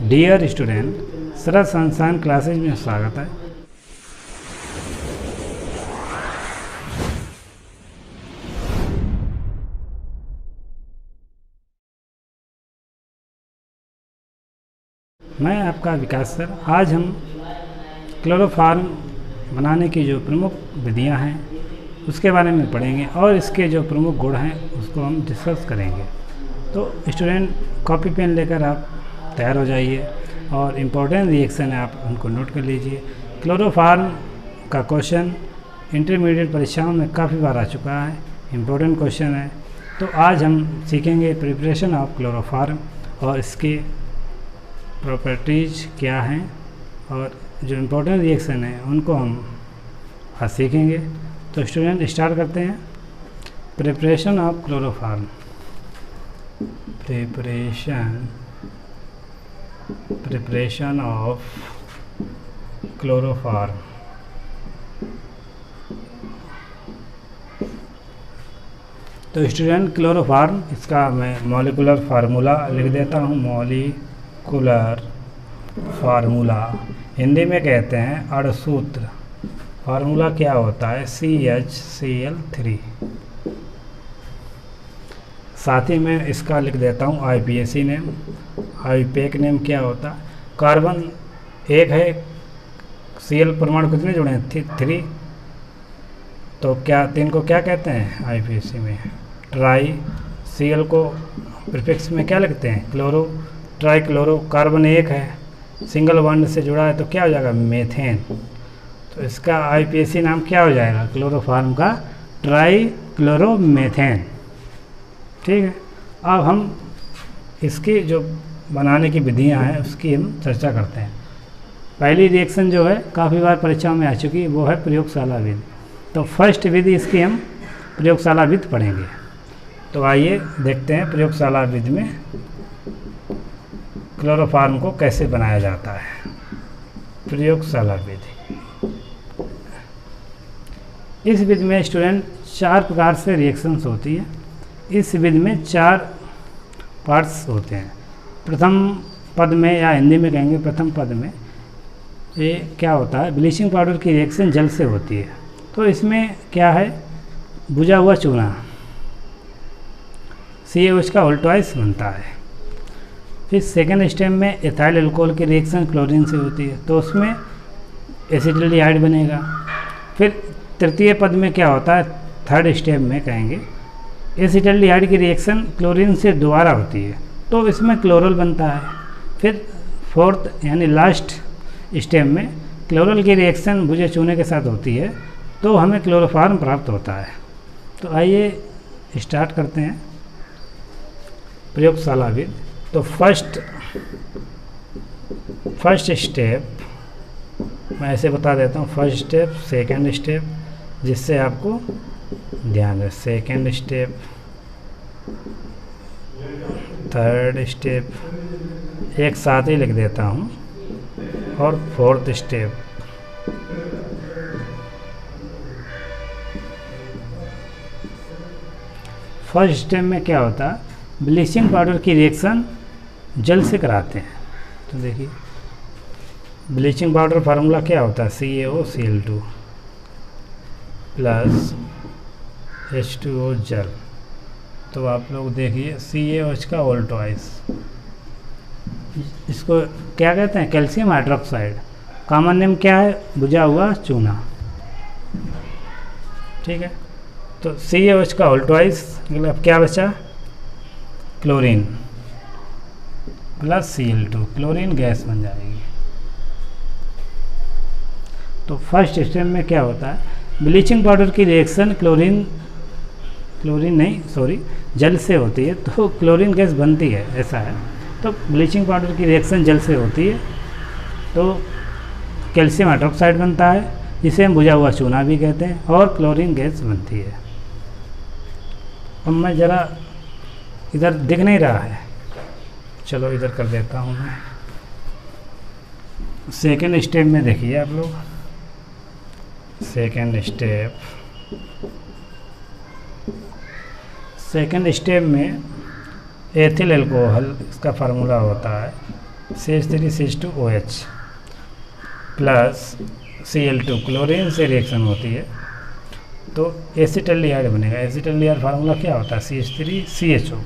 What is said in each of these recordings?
Dear student, सरल संस्थान classes में स्वागत है। मैं आपका विकास सर। आज हम क्लोरोफॉर्म बनाने की जो प्रमुख विधियां हैं उसके बारे में पढ़ेंगे और इसके जो प्रमुख गुण हैं उसको हम डिस्कस करेंगे। तो स्टूडेंट, कॉपी पेन लेकर आप तैयार हो जाइए और इम्पोर्टेंट रिएक्शन है आप उनको नोट कर लीजिए। क्लोरोफॉर्म का क्वेश्चन इंटरमीडिएट परीक्षाओं में काफ़ी बार आ चुका है, इम्पोर्टेंट क्वेश्चन है। तो आज हम सीखेंगे प्रिपरेशन ऑफ क्लोरोफॉर्म और इसके प्रॉपर्टीज़ क्या हैं और जो इम्पोर्टेंट रिएक्शन है उनको हम आज सीखेंगे। तो स्टूडेंट, स्टार्ट करते हैं। Preparation of chloroform. Preparation of chloroform. तो स्टूडेंट, क्लोरोफॉर्म इसका मैं मॉलिक्यूलर फार्मूला लिख देता हूँ। मॉलिक्यूलर फार्मूला हिंदी में कहते हैं अणुसूत्र। फार्मूला क्या होता है? CHCl3। साथ ही मैं इसका लिख देता हूँ IPAC नेम। IUPAC नेम क्या होता है? कार्बन एक है, Cl परमाणु कितने जुड़े हैं? 3। तो क्या 3 को क्या कहते हैं IPAC में? ट्राई। Cl को प्रीफिक्स में क्या लिखते हैं? क्लोरो। Try chloro. कार्बन एक है, सिंगल बॉन्ड से जुड़ा है तो क्या हो जाएगा? मीथेन। तो इसका IPAC नाम क्या हो जाएगा? क्लोरोफॉर्म का ट्राई क्लोरोमीथेन। ठीक है। अब हम इसकी जो बनाने की विधियां हैं उसकी हम चर्चा करते हैं। पहली रिएक्शन जो है काफ़ी बार परीक्षाओं में आ चुकी है, वो है प्रयोगशाला विधि। तो फर्स्ट विधि इसकी हम प्रयोगशाला विधि पढ़ेंगे। तो आइए देखते हैं प्रयोगशाला विधि में क्लोरोफॉर्म को कैसे बनाया जाता है। प्रयोगशाला विधि। इस विधि में स्टूडेंट 4 प्रकार से रिएक्शंस होती है। इस विधि में 4 पार्ट्स होते हैं। प्रथम पद में, या हिंदी में कहेंगे प्रथम पद में, ये क्या होता है? ब्लीचिंग पाउडर की रिएक्शन जल से होती है। तो इसमें क्या है? बुझा हुआ चूना CaOH का ऑल्टोइस बनता है। फिर सेकेंड स्टेप में एथाइल अल्कोहल की रिएक्शन क्लोरीन से होती है, तो उसमें एसिटिल्डिहाइड बनेगा। फिर तृतीय पद में क्या होता है? थर्ड स्टेप में कहेंगे एसिटिल्डिहाइड की रिएक्शन क्लोरीन से दोबारा होती है, तो इसमें क्लोरल बनता है। फिर फोर्थ यानी लास्ट स्टेप में क्लोरल की रिएक्शन बुझे चूने के साथ होती है, तो हमें क्लोरोफॉर्म प्राप्त होता है। तो आइए स्टार्ट करते हैं प्रयोगशाला विधि। तो फर्स्ट स्टेप मैं ऐसे बता देता हूँ। फर्स्ट स्टेप, सेकंड स्टेप, जिससे आपको ध्यान है। सेकंड स्टेप, थर्ड स्टेप, एक साथ ही लिख देता हूँ, और फोर्थ स्टेप। फर्स्ट स्टेप में क्या होता है? ब्लीचिंग पाउडर की रिएक्शन जल से कराते हैं। तो देखिए ब्लीचिंग पाउडर फार्मूला क्या होता है? CaOCl2 प्लस H2O जल। तो आप लोग देखिए CaOH का ऑल्टोइस, इसको क्या कहते हैं? Calcium hydroxide. कॉमन नेम क्या है? बुझा हुआ चूना। ठीक है। तो CaOH का ऑल्टोइस, मतलब क्या बचा? Chlorine plus Cl2, chlorine gas बन जाएगी। तो फर्स्ट स्टेप में क्या होता है? ब्लीचिंग पाउडर की रिएक्शन जल से होती है, तो क्लोरीन गैस बनती है, ऐसा है। तो ब्लीचिंग पाउडर की रिएक्शन जल से होती है, तो कैल्शियम हाइड्रोक्साइड बनता है, जिसे हम बुझा हुआ चूना भी कहते हैं, और क्लोरीन गैस बनती है। अब मैं ज़रा, इधर दिख नहीं रहा है, चलो इधर कर देता हूँ मैं। सेकेंड स्टेप में देखिए आप लोग। सेकेंड स्टेप में एथिल अल्कोहल, इसका फार्मूला होता है CH3CH2OH प्लस Cl2 क्लोरीन से रिएक्शन होती है तो एसिटल्डिहाइड बनेगा। एसिटल्डिहाइड फार्मूला क्या होता है? CH3CHO।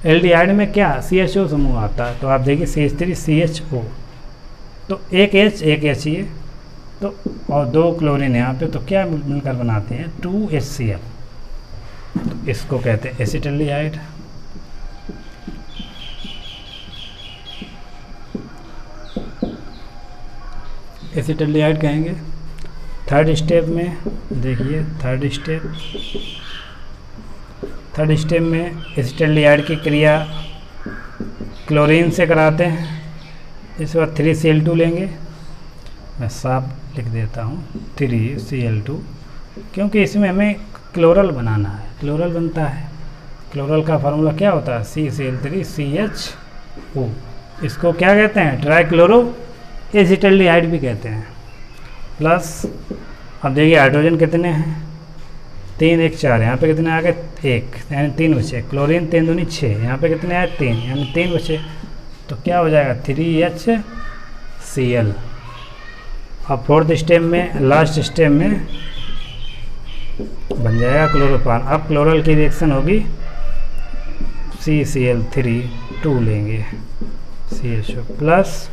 एल्डिहाइड में क्या CHO समूह आता है, तो आप देखिए CH3CHO, तो एक H ये तो और 2 क्लोरीन यहाँ पे, तो क्या मिलकर बनाते हैं 2HCl, तो इसको कहते हैं एसिटल्डिहाइड। एसिटल्डिहाइड कहेंगे। थर्ड स्टेप में देखिए, थर्ड स्टेप में एसिटल्डिहाइड की क्रिया क्लोरीन से कराते हैं। इसके बाद 3Cl2 लेंगे, मैं साफ लिख देता हूँ 3Cl2, क्योंकि इसमें हमें क्लोरल बनाना है, क्लोरल बनता है। क्लोरल का फार्मूला क्या होता है? CCl3CHO। इसको क्या कहते हैं? ट्राइक्लोरो एसिटल्डिहाइड भी कहते हैं। प्लस अब देखिए हाइड्रोजन कितने हैं? 3 1 4, यहाँ पे कितने आ गए? 1, यानी 3 बचे। क्लोरीन 3 दूनी 6, यहाँ पे कितने आए? 3, यानी 3 बचे। तो क्या हो जाएगा? 3HCl। अब फोर्थ स्टेप में, लास्ट स्टेप में बन जाएगा क्लोरोफॉर्म। अब क्लोरल की रिएक्शन होगी, CCl3 2 लेंगे, CHO प्लस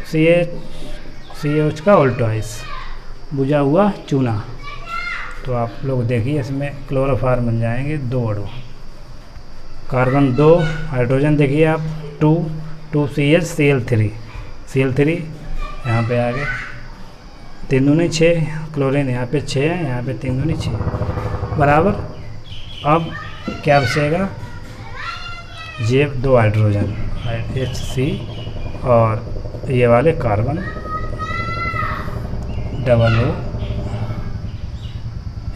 CH का ऑल्टोइस, बुझा हुआ चूना। तो आप लोग देखिए इसमें क्लोरोफॉर्म बन जाएंगे 2 अणु, कार्बन 2, हाइड्रोजन देखिए आप 2 CH यहाँ पे आ गए, 3 दूनी 6, क्लोरीन यहाँ पे 6 है, यहाँ पे 3 दूनी 6 बराबर। अब क्या बचेगा? ये 2 हाइड्रोजन HC और ये वाले कार्बन डबल O,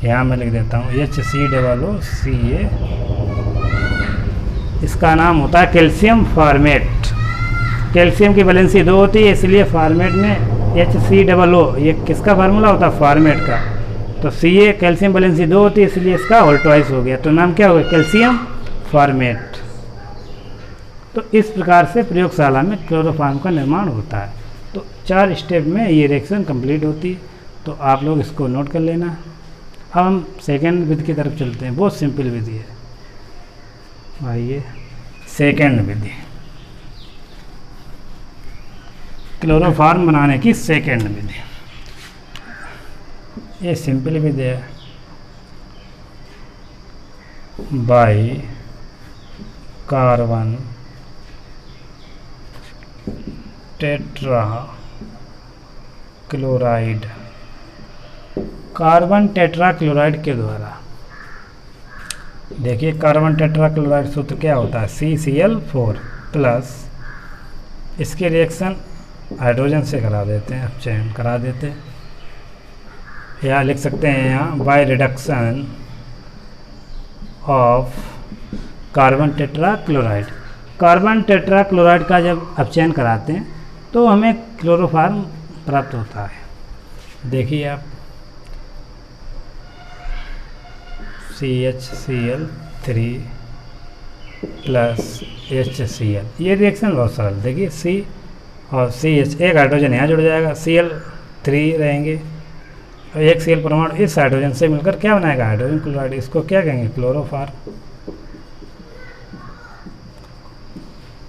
यहाँ मैं लिख देता हूँ HCOOCA। इसका नाम होता है कैल्शियम फॉर्मेट। कैल्शियम की वैलेंसी 2 होती है, इसलिए फॉर्मेट में HCOO, ये किसका फार्मूला होता है? फॉर्मेट का। तो Ca कैल्शियम वैलेंसी 2 होती है, इसलिए इसका ऑल्टोइस हो गया, तो नाम क्या हो गया? Calcium formate. तो इस प्रकार से प्रयोगशाला में क्लोरोफॉर्म का निर्माण होता है। तो 4 स्टेप में ये रिएक्शन कंप्लीट होती है, तो आप लोग इसको नोट कर लेना। अब हम सेकेंड विधि की तरफ चलते हैं, बहुत सिंपल विधि है। आइए, सेकेंड विधि, क्लोरोफॉर्म बनाने की सेकेंड विधि। ये सिंपल विधि है। By carbon tetra chloride, carbon tetra chloride के द्वारा। देखिए कार्बन टेट्रा क्लोराइड सूत्र क्या होता है? CCl4 प्लस, इसके रिएक्शन हाइड्रोजन से करा देते हैं, अपचयन करा देते हैं, या लिख सकते हैं यहाँ by reduction of carbon tetra chloride. Carbon tetra chloride का जब अपचयन कराते हैं तो हमें क्लोरोफॉर्म प्राप्त होता है। देखिए आप CHCl3 प्लस HCl, ये रिएक्शन बहुत सरल। देखिए C और CH, एक हाइड्रोजन यहाँ जुड़ जाएगा, Cl3 रहेंगे, और एक Cl परमाणु इस हाइड्रोजन से मिलकर क्या बनाएगा? Hydrogen chloride. इसको क्या कहेंगे? क्लोरोफॉर्म।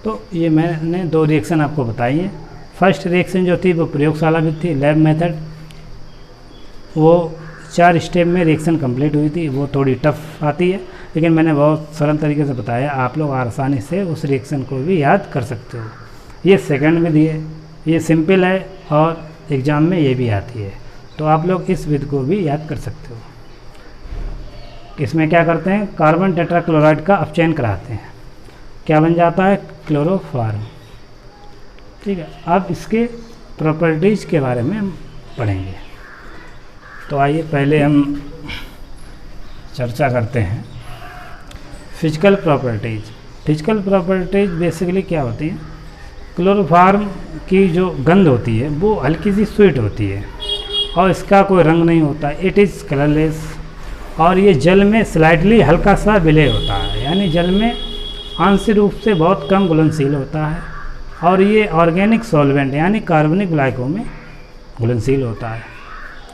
तो ये मैंने 2 रिएक्शन आपको बताई हैं। फर्स्ट रिएक्शन जो थी वो प्रयोगशाला में थी, लैब मेथड, वो 4 स्टेप में रिएक्शन कंप्लीट हुई थी। वो थोड़ी टफ आती है, लेकिन मैंने बहुत सरल तरीके से बताया, आप लोग आसानी से उस रिएक्शन को भी याद कर सकते हो। ये सेकंड विधि है, ये सिंपल है और एग्ज़ाम में ये भी आती है, तो आप लोग इस विधि को भी याद कर सकते हो। इसमें क्या करते हैं? कार्बन टेट्रा क्लोराइड का अपचयन कराते हैं, क्या बन जाता है? क्लोरोफॉर्म। ठीक है, अब इसके प्रॉपर्टीज़ के बारे में हम पढ़ेंगे। तो आइए पहले हम चर्चा करते हैं physical properties. Physical properties basically क्या होती हैं? क्लोरोफॉर्म की जो गंध होती है वो हल्की सी स्वीट होती है और इसका कोई रंग नहीं होता, इट इज़ कलरलेस, और ये जल में स्लाइटली हल्का सा विलय होता है, यानी जल में आंशिक रूप से बहुत कम घुलनशील होता है और ये ऑर्गेनिक सॉल्वेंट यानी कार्बनिक विलायकों में घुलनशील होता है।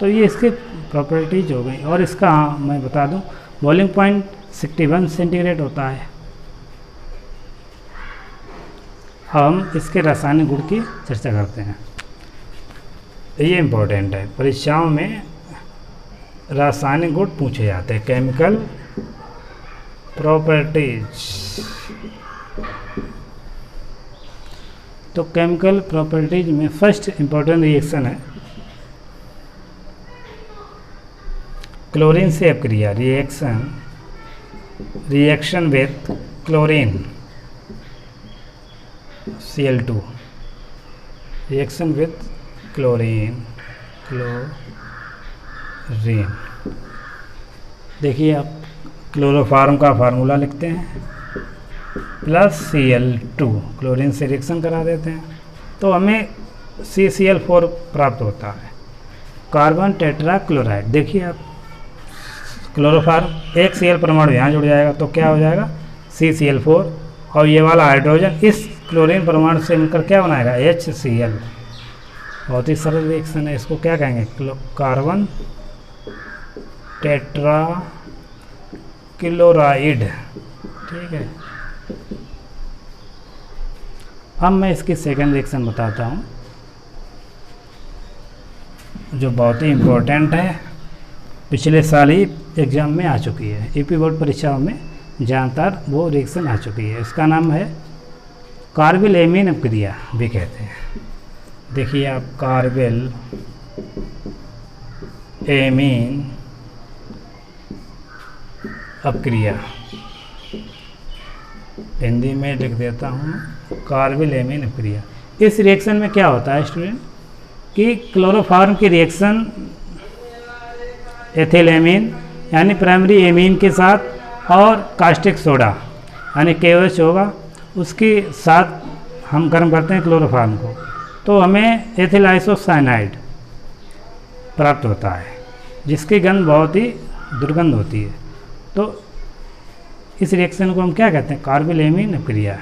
तो ये इसके प्रॉपर्टीज हो गई। और इसका मैं बता दूं बॉइलिंग पॉइंट 61 सेंटीग्रेड होता है। हम इसके रासायनिक गुण की चर्चा करते हैं। ये इम्पोर्टेंट है, परीक्षाओं में रासायनिक गुण पूछे जाते हैं। केमिकल प्रॉपर्टीज, तो केमिकल प्रॉपर्टीज में फर्स्ट इम्पोर्टेंट रिएक्शन है क्लोरीन से अपक्रिया। Reaction with chlorine Cl2, reaction with chlorine. देखिए आप क्लोरोफार्म का फार्मूला लिखते हैं प्लस Cl2, क्लोरीन से रिएक्शन करा देते हैं तो हमें CCl4 प्राप्त होता है, कार्बन टेट्रा क्लोराइड। देखिए आप क्लोरोफार्म एक Cl परमाणु यहाँ जुड़ जाएगा तो क्या हो जाएगा CCl4, और ये वाला हाइड्रोजन इस क्लोरीन परमाणु से मिलकर क्या बनाएगा HCl। बहुत ही सरल रिएक्शन है। इसको क्या कहेंगे कार्बन टेट्रा क्लोराइड। ठीक है, अब मैं इसकी सेकंड रिएक्शन बताता हूँ जो बहुत ही इम्पोर्टेंट है, पिछले साल ही एग्जाम में आ चुकी है, यूपी बोर्ड परीक्षाओं में ज़्यादातर वो रिएक्शन आ चुकी है। इसका नाम है कार्बिल एमीन अपक्रिया भी कहते हैं। देखिए आप कार्बिल एमीन अपक्रिया, हिंदी में लिख देता हूँ कार्बिल एमीन अपक्रिया। इस रिएक्शन में क्या होता है स्टूडेंट कि क्लोरोफार्म की रिएक्शन एथिल एमीन यानी प्राइमरी एमीन के साथ और कास्टिक सोडा यानी KOH होगा, उसके साथ हम गर्म करते हैं क्लोरोफार्म को, तो हमें एथिल आइसोसाइनाइड प्राप्त होता है जिसकी गंध बहुत ही दुर्गंध होती है। तो इस रिएक्शन को हम क्या कहते हैं कार्बिल एमीन अपक्रिया।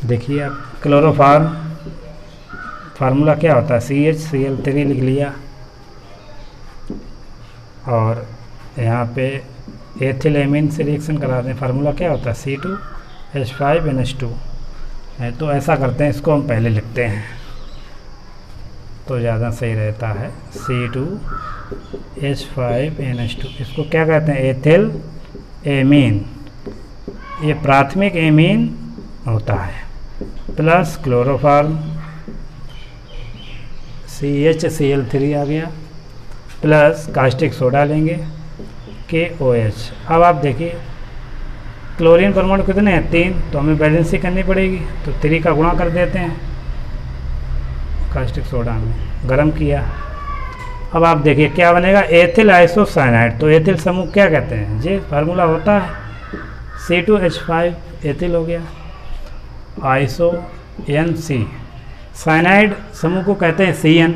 देखिए आप क्लोरोफार्म फार्मूला क्या होता है CHCl3 लिख लिया, और यहाँ पे एथिल एमीन से रिएक्शन करा दें, फार्मूला क्या होता है C2H5NH2 है। तो ऐसा करते हैं, इसको हम पहले लिखते हैं तो ज़्यादा सही रहता है। C2H5NH2 इसको क्या कहते हैं एथिल एमीन, ये प्राथमिक एमीन होता है, प्लस क्लोरोफार्म CHCl3 आ गया, प्लस कास्टिक सोडा लेंगे KOH। अब आप देखिए क्लोरीन परमाणु कितने हैं 3, तो हमें बैलेंसिंग करनी पड़ेगी, तो 3 का गुणा कर देते हैं कास्टिक सोडा में, गरम किया। अब आप देखिए क्या बनेगा एथिल आइसोसाइनाइड। तो एथिल समूह क्या कहते हैं, ये फार्मूला होता है C2H5 एथिल हो गया, आइसो NC, साइनाइड समूह को कहते हैं CN,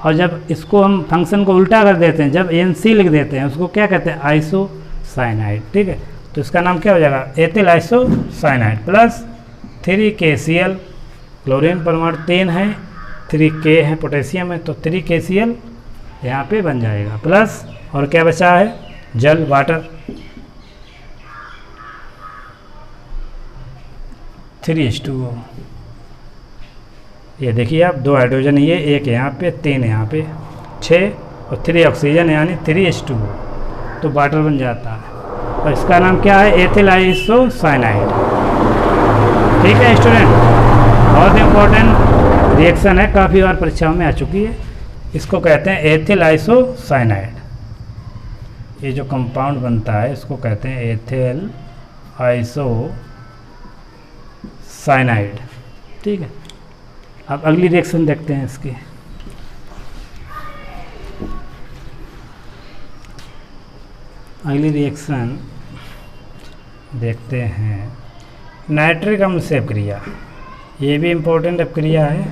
और जब इसको हम फंक्शन को उल्टा कर देते हैं, जब NC लिख देते हैं उसको क्या कहते हैं आइसोसाइनाइड। ठीक है, तो इसका नाम क्या हो जाएगा ethyl isocyanide plus 3KCl, chlorine परमाणु 3 है, 3K है पोटेशियम है, तो 3KCl यहाँ पे बन जाएगा, प्लस और क्या बचा है जल वाटर 3H2O। ये देखिए आप 2 हाइड्रोजन, ये एक यहाँ पे 3 यहाँ पे 6 और 3 ऑक्सीजन यानी 3H2O, तो वाटर बन जाता है। और इसका नाम क्या है एथिल आइसोसाइनाइड। ठीक है स्टूडेंट, बहुत इंपॉर्टेंट रिएक्शन है, काफ़ी बार परीक्षाओं में आ चुकी है। इसको कहते हैं एथिल आइसोसाइनाइड। ये जो कंपाउंड बनता है इसको कहते हैं एथिल आइसोसाइनाइड। ठीक है, अब अगली रिएक्शन देखते हैं इसकी। अगली रिएक्शन देखते हैं नाइट्रिक अम्ल से अपक्रिया। ये भी इम्पोर्टेंट अपक्रिया है,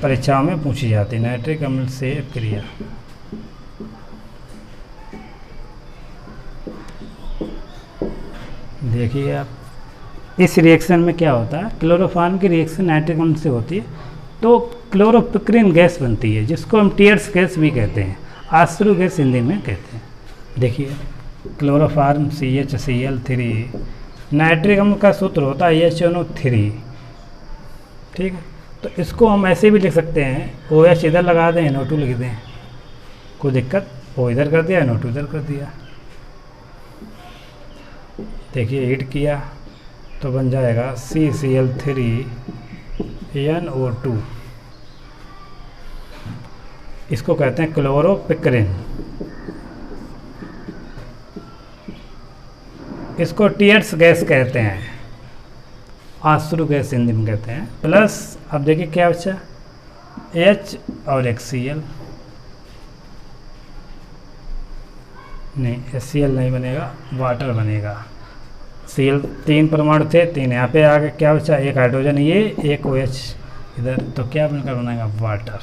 परीक्षाओं में पूछी जाती है नाइट्रिक अम्ल से अपक्रिया। देखिए आप इस रिएक्शन में क्या होता है, क्लोरोफॉर्म की रिएक्शन नाइट्रिक अम्ल से होती है तो क्लोरोपिक्रिन गैस बनती है, जिसको हम टीयर्स गैस भी कहते हैं, आश्रु गैस हिंदी में कहते हैं। देखिए क्लोरोफॉर्म CHCl3, नाइट्रिक अम्ल का सूत्र होता है HNO3, ठीक है। तो इसको हम ऐसे भी लिख सकते हैं, OH इधर लगा दें, NO2 लिख दें, कोई दिक्कत, O इधर कर दिया, NO2 इधर कर दिया। देखिए हीट किया तो बन जाएगा CCl3NO2, इसको कहते हैं क्लोरोपिक्रिन। इसको टीयर्स गैस कहते हैं, आश्रु गैस हिंदी में कहते हैं। प्लस अब देखिए क्या बचा, H और एक Cl, नहीं HCl नहीं बनेगा, वाटर बनेगा। Cl 3 परमाणु थे, 3 यहाँ पे आगे क्या बचा, एक हाइड्रोजन ये, एक OH इधर, तो क्या बनकर बनेगा, वाटर।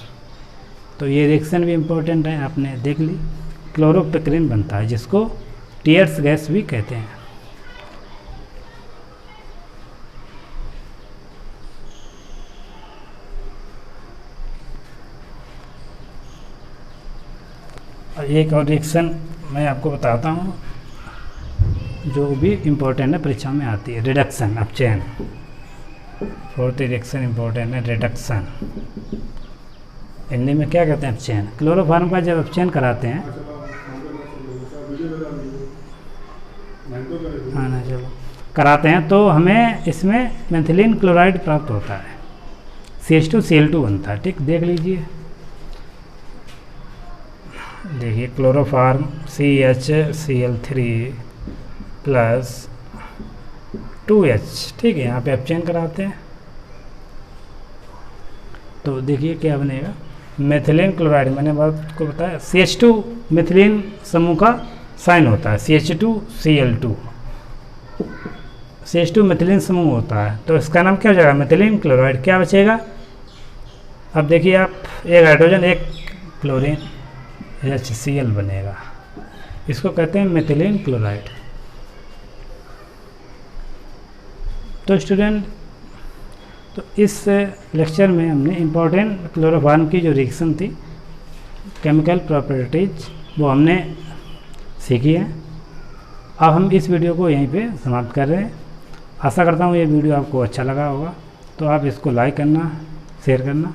तो ये रिएक्शन भी इम्पोर्टेंट है, आपने देख ली। क्लोरोपिक्रिन बनता है, जिसको टीयर्स गैस भी कहते हैं। और एक और रिएक्शन मैं आपको बताता हूँ जो भी इम्पोर्टेंट है, परीक्षा में आती है, reduction of chain. Fourth reaction important है, रिडक्शन। हिंदी में क्या कहते हैं, अपचयन। क्लोरोफॉर्म का जब अपचयन कराते हैं, हाँ ना चलो कराते हैं, तो हमें इसमें मेथिलीन क्लोराइड प्राप्त होता है, CH2Cl2 बनता है, ठीक। देख लीजिए, देखिए क्लोरोफॉर्म CHCl3 प्लस 2H, ठीक है, यहाँ पे अपचयन कराते हैं तो देखिए क्या बनेगा, मेथिलीन क्लोराइड। मैंने आपको बताया CH2 मेथिलीन समूह का साइन होता है, CH2Cl2, CH2 मेथिलीन समूह होता है, तो इसका नाम क्या हो जाएगा, मेथिलीन क्लोराइड। क्या बचेगा, अब देखिए आप, एक हाइड्रोजन एक क्लोरीन, HCl बनेगा, इसको कहते हैं मेथिलीन क्लोराइड। तो स्टूडेंट, तो इस लेक्चर में हमने इम्पोर्टेंट क्लोरोफॉर्म की जो रिएक्शन थी, केमिकल प्रॉपर्टीज, वो हमने सीखी है। अब हम इस वीडियो को यहीं पे समाप्त कर रहे हैं। आशा करता हूँ ये वीडियो आपको अच्छा लगा होगा, तो आप इसको लाइक करना, शेयर करना।